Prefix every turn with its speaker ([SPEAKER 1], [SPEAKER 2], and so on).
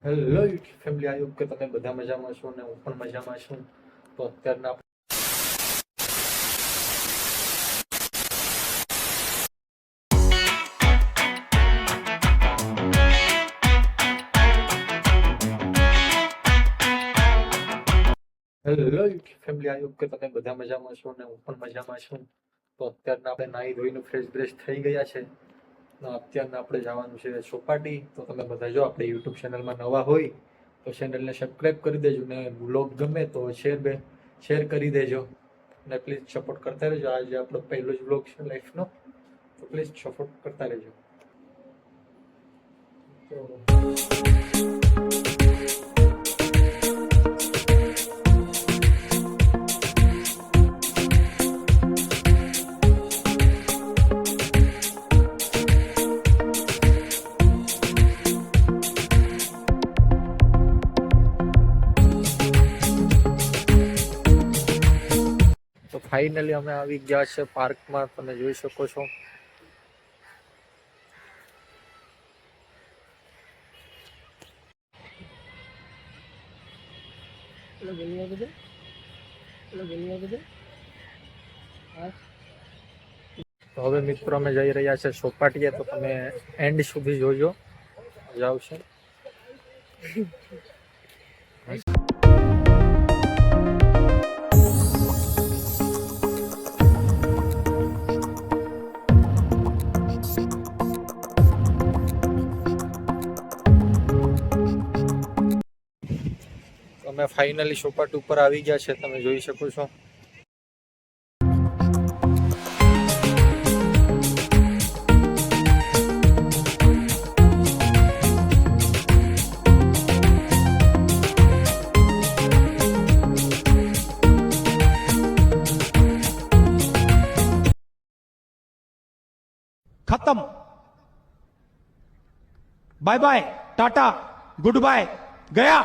[SPEAKER 1] Hello YouTube family, I hope કે તમે બધા મજામાં છો ને હું પણ મજામાં છું. તો અત્યારના hello YouTube family, I hope કે તમે બધા મજામાં છો ને હું પણ મજામાં છું. તો અત્યારના આપણે નાહી ધોઈને ફ્રેશ બ્રેશ થઈ ગયા છે. અત્યારના આપણે જવાનું છે ચોપાટી. તો તમે બધા જો આપણે યુટ્યુબ ચેનલમાં નવા હોય તો ચેનલને સબસ્ક્રાઈબ કરી દેજો ને બ્લોગ ગમે તો શેર કરી દેજો ને પ્લીઝ સપોર્ટ કરતા રહેજો. આજે આપણો પહેલો જ બ્લોગ છે લાઈફનો, તો પ્લીઝ સપોર્ટ કરતા રહેજો. તો ફાઇનલી અમે આવી ગયા છે પાર્કમાં, તમે જોઈ શકો છો. તો હવે મિત્રો અમે જઈ રહ્યા છે ચોપાટીએ, તો તમે એન્ડ સુધી જોજો, મજા આવશે. અમે ફાઇનલી ચોપાટી ઉપર આવી ગયા છે, તમે જોઈ શકો છો.
[SPEAKER 2] खत्म। Bye bye, tata, good bye, गया।